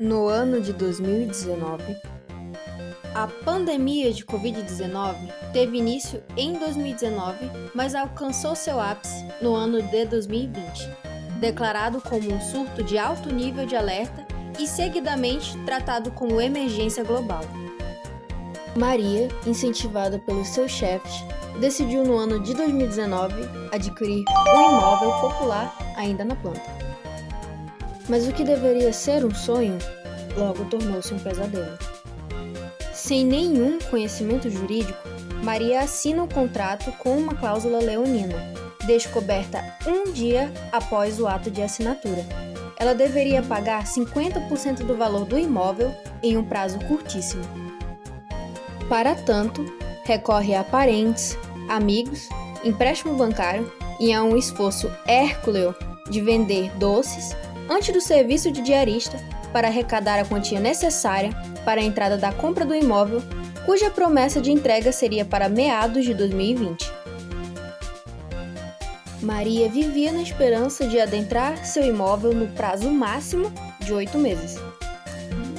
No ano de 2019, a pandemia de Covid-19 teve início em 2019, mas alcançou seu ápice no ano de 2020, declarado como um surto de alto nível de alerta e seguidamente tratado como emergência global. Maria, incentivada pelos seus chefes, decidiu no ano de 2019 adquirir um imóvel popular ainda na planta. Mas o que deveria ser um sonho, logo tornou-se um pesadelo. Sem nenhum conhecimento jurídico, Maria assina um contrato com uma cláusula leonina, descoberta um dia após o ato de assinatura. Ela deveria pagar 50% do valor do imóvel em um prazo curtíssimo. Para tanto, recorre a parentes, amigos, empréstimo bancário e a um esforço hérculeo de vender doces antes do serviço de diarista para arrecadar a quantia necessária para a entrada da compra do imóvel, cuja promessa de entrega seria para meados de 2020. Maria vivia na esperança de adentrar seu imóvel no prazo máximo de 8 meses.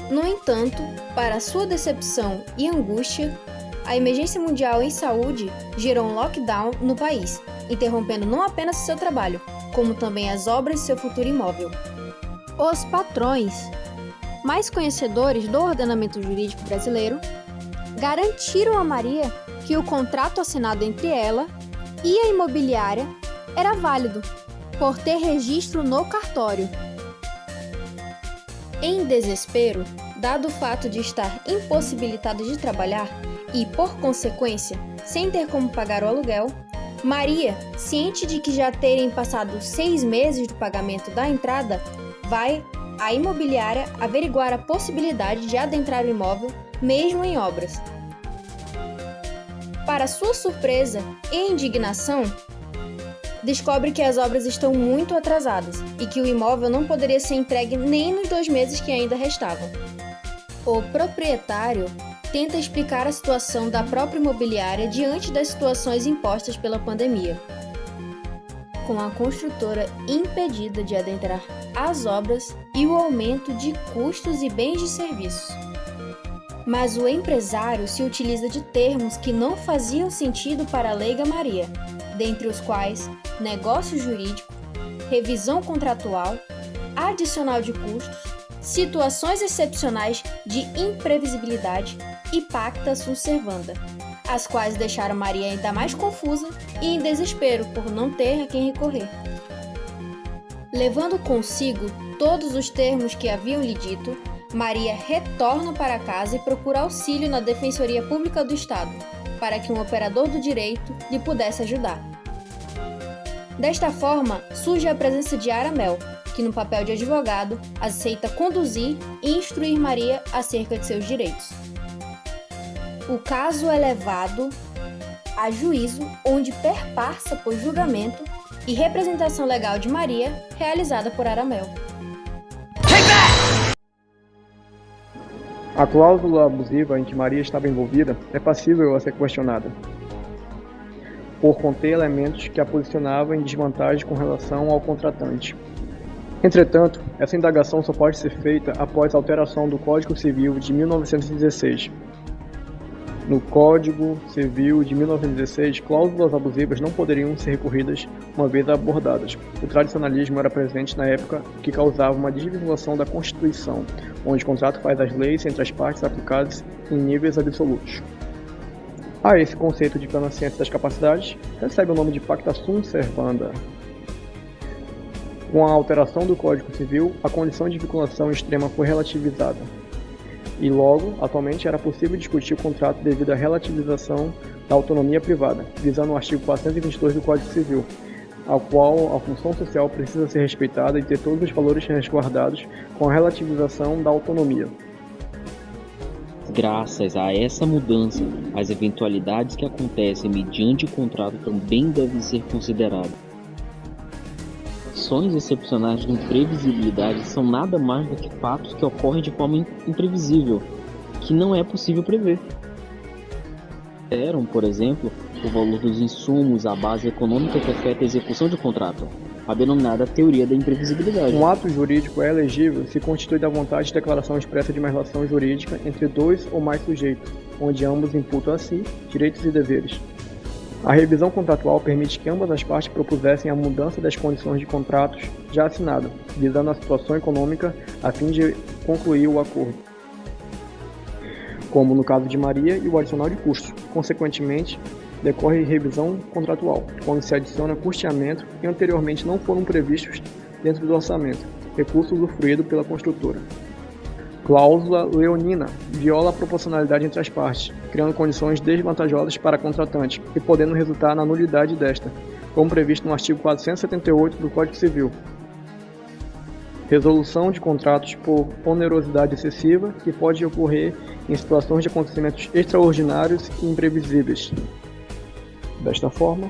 No entanto, para sua decepção e angústia, a emergência mundial em saúde gerou um lockdown no país, interrompendo não apenas seu trabalho, como também as obras de seu futuro imóvel. Os patrões, mais conhecedores do ordenamento jurídico brasileiro, garantiram a Maria que o contrato assinado entre ela e a imobiliária era válido, por ter registro no cartório. Em desespero, dado o fato de estar impossibilitada de trabalhar e, por consequência, sem ter como pagar o aluguel, Maria, ciente de que já terem passado 6 meses do pagamento da entrada, vai à imobiliária averiguar a possibilidade de adentrar o imóvel, mesmo em obras. Para sua surpresa e indignação, descobre que as obras estão muito atrasadas e que o imóvel não poderia ser entregue nem nos 2 meses que ainda restavam. O proprietário tenta explicar a situação da própria imobiliária diante das situações impostas pela pandemia, com a construtora impedida de adentrar as obras e o aumento de custos e bens de serviços. Mas o empresário se utiliza de termos que não faziam sentido para a leiga Maria, dentre os quais negócio jurídico, revisão contratual, adicional de custos, situações excepcionais de imprevisibilidade e pacta sunt servanda, as quais deixaram Maria ainda mais confusa e em desespero por não ter a quem recorrer. Levando consigo todos os termos que haviam lhe dito, Maria retorna para casa e procura auxílio na Defensoria Pública do Estado, para que um operador do direito lhe pudesse ajudar. Desta forma, surge a presença de Aramel, que no papel de advogado aceita conduzir e instruir Maria acerca de seus direitos. O caso é levado a juízo, onde perpassa por julgamento e representação legal de Maria, realizada por Aramel. A cláusula abusiva em que Maria estava envolvida é passível a ser questionada, por conter elementos que a posicionavam em desvantagem com relação ao contratante. Entretanto, essa indagação só pode ser feita após a alteração do Código Civil de 1916. No Código Civil de 1916, cláusulas abusivas não poderiam ser recorridas uma vez abordadas. O tradicionalismo era presente na época, que causava uma desvinculação da Constituição, onde o contrato faz as leis entre as partes aplicadas em níveis absolutos. Esse conceito de plena ciência das capacidades recebe o nome de pacta sunt servanda. Com a alteração do Código Civil, a condição de vinculação extrema foi relativizada. E logo, atualmente, era possível discutir o contrato devido à relativização da autonomia privada, visando o artigo 422 do Código Civil, ao qual a função social precisa ser respeitada e ter todos os valores resguardados com a relativização da autonomia. Graças a essa mudança, as eventualidades que acontecem mediante o contrato também devem ser consideradas. Ações excepcionais de imprevisibilidade são nada mais do que fatos que ocorrem de forma imprevisível, que não é possível prever. Por exemplo, o valor dos insumos, a base econômica que afeta a execução de contrato. a denominada teoria da imprevisibilidade. Um ato jurídico é elegível se constitui da vontade de declaração expressa de uma relação jurídica entre dois ou mais sujeitos, onde ambos imputam a si direitos e deveres. A revisão contratual permite que ambas as partes propusessem a mudança das condições de contratos já assinados, visando a situação econômica a fim de concluir o acordo, como no caso de Maria e o adicional de custos. Consequentemente, decorre revisão contratual, quando se adiciona custeamento que anteriormente não foram previstos dentro do orçamento, recurso usufruído pela construtora. Cláusula leonina viola a proporcionalidade entre as partes, criando condições desvantajosas para a contratante e podendo resultar na nulidade desta, como previsto no artigo 478 do Código Civil. Resolução de contratos por onerosidade excessiva, que pode ocorrer em situações de acontecimentos extraordinários e imprevisíveis. Desta forma,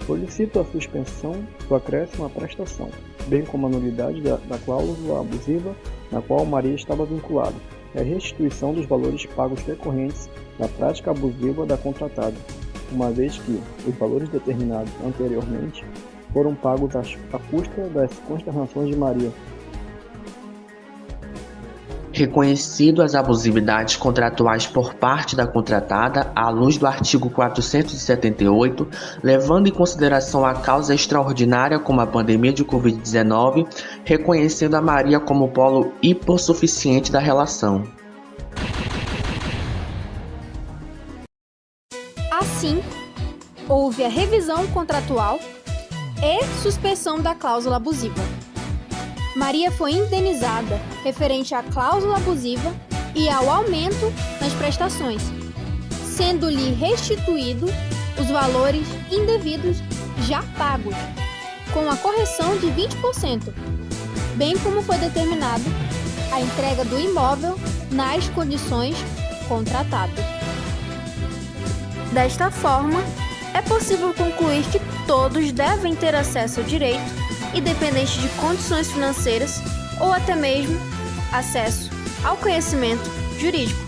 solicito a suspensão do acréscimo à prestação, bem como a nulidade da cláusula abusiva na qual Maria estava vinculada, e a restituição dos valores pagos decorrentes da prática abusiva da contratada, uma vez que os valores determinados anteriormente foram pagos à custa das consternações de Maria. Reconhecido as abusividades contratuais por parte da contratada, à luz do artigo 478, levando em consideração a causa extraordinária como a pandemia de Covid-19, reconhecendo a Maria como polo hipossuficiente da relação. Assim, houve a revisão contratual e suspensão da cláusula abusiva. Maria foi indenizada referente à cláusula abusiva e ao aumento nas prestações, sendo-lhe restituído os valores indevidos já pagos, com a correção de 20%, bem como foi determinado a entrega do imóvel nas condições contratadas. Desta forma, é possível concluir que todos devem ter acesso ao direito, independente de condições financeiras ou até mesmo acesso ao conhecimento jurídico.